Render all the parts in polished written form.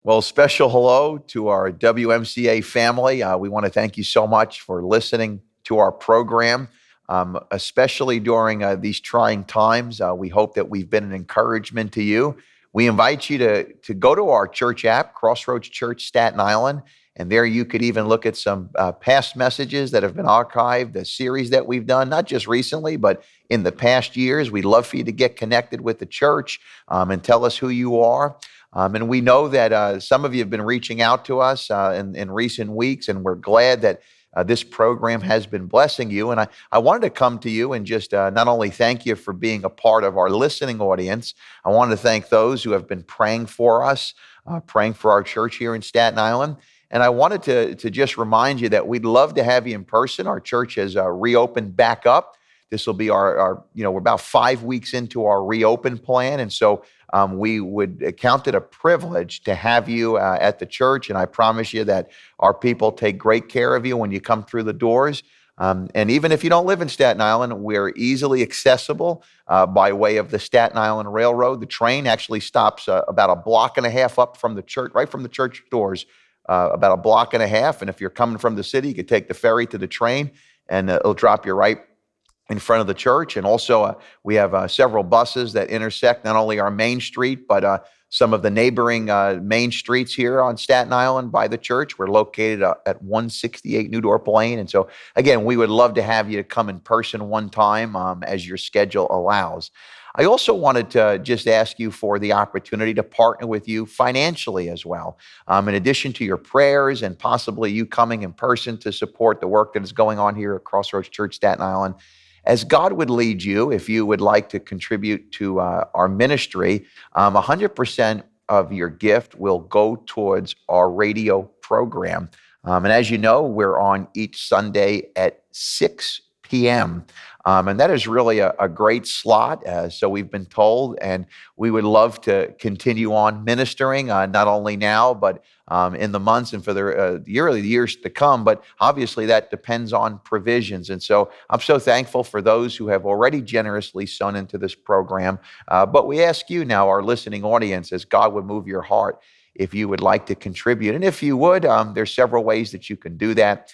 Well, special hello to our WMCA family. We want to thank you so much for listening to our program, especially during these trying times. We hope that we've been an encouragement to you. We invite you to go to our church app, Crossroads Church, Staten Island, and there you could even look at some past messages that have been archived, the series that we've done, not just recently, but in the past years. We'd love for you to get connected with the church and tell us who you are. And we know that some of you have been reaching out to us in recent weeks, and we're glad that this program has been blessing you. And I wanted to come to you and just not only thank you for being a part of our listening audience, I wanted to thank those who have been praying for us, praying for our church here in Staten Island. And I wanted to just remind you that we'd love to have you in person. Our church has reopened back up. This will be we're about 5 weeks into our reopen plan. And so we would count it a privilege to have you at the church. And I promise you that our people take great care of you when you come through the doors. And even if you don't live in Staten Island, we're easily accessible by way of the Staten Island Railroad. The train actually stops about a block and a half up from the church, right from the church doors, about a block and a half. And if you're coming from the city, you could take the ferry to the train and it'll drop you right in front of the church. And also we have several buses that intersect not only our main street, but some of the neighboring main streets here on Staten Island by the church. We're located at 168 New Dorp Lane. And so again, we would love to have you to come in person one time as your schedule allows. I also wanted to just ask you for the opportunity to partner with you financially as well. In addition to your prayers and possibly you coming in person to support the work that is going on here at Crossroads Church, Staten Island, as God would lead you, if you would like to contribute to our ministry, 100% of your gift will go towards our radio program. And as you know, we're on each Sunday at 6 p.m. And that is really a great slot, so we've been told, and we would love to continue on ministering, not only now, but in the months and for the years to come. But obviously that depends on provisions. And so I'm so thankful for those who have already generously sown into this program. But we ask you now, our listening audience, as God would move your heart, if you would like to contribute. And if you would, there's several ways that you can do that.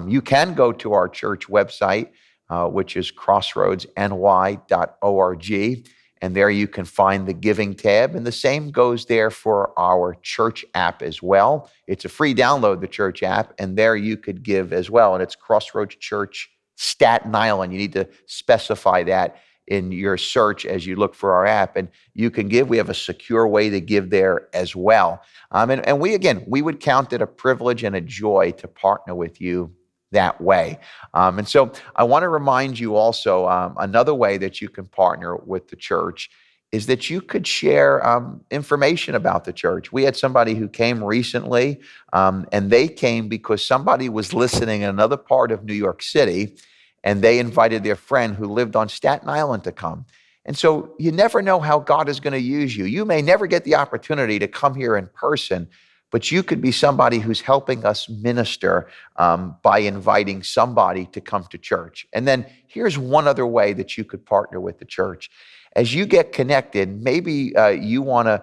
You can go to our church website, which is crossroadsny.org. And there you can find the giving tab. And the same goes there for our church app as well. It's a free download, the church app, and there you could give as well. And it's Crossroads Church, Staten Island. You need to specify that in your search as you look for our app. And you can give. We have a secure way to give there as well. And we would count it a privilege and a joy to partner with you that way. And so I want to remind you also, another way that you can partner with the church is that you could share information about the church. We had somebody who came recently, and they came because somebody was listening in another part of New York City, and they invited their friend who lived on Staten Island to come. And so you never know how God is going to use you. You may never get the opportunity to come here in person, but you could be somebody who's helping us minister by inviting somebody to come to church. And then here's one other way that you could partner with the church. As you get connected, maybe you want to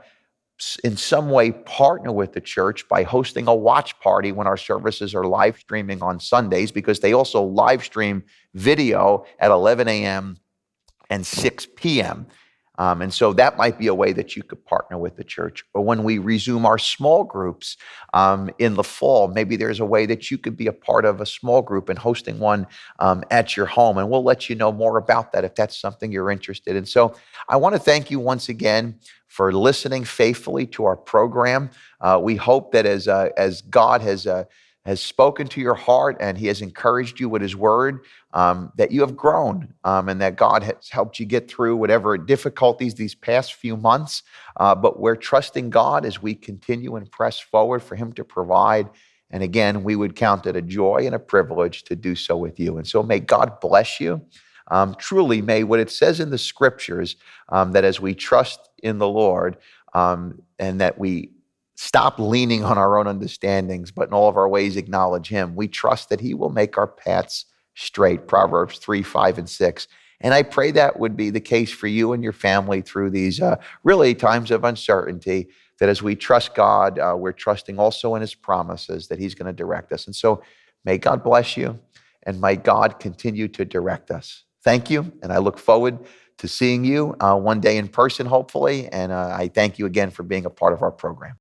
in some way partner with the church by hosting a watch party when our services are live streaming on Sundays, because they also live stream video at 11 a.m. and 6 p.m. And so that might be a way that you could partner with the church. Or when we resume our small groups in the fall, maybe there's a way that you could be a part of a small group and hosting one at your home. And we'll let you know more about that if that's something you're interested in. So I want to thank you once again for listening faithfully to our program. We hope that as God has spoken to your heart and he has encouraged you with his word, that you have grown and that God has helped you get through whatever difficulties these past few months. But we're trusting God as we continue and press forward for him to provide. And again, we would count it a joy and a privilege to do so with you. And so may God bless you. Truly, may what it says in the scriptures, that as we trust in the Lord and that we stop leaning on our own understandings, but in all of our ways acknowledge him, we trust that he will make our paths straight. Proverbs 3, 5, and 6. And I pray that would be the case for you and your family through these really times of uncertainty, that as we trust God, we're trusting also in his promises that he's going to direct us. And so may God bless you, and may God continue to direct us. Thank you, and I look forward to seeing you one day in person, hopefully. And I thank you again for being a part of our program.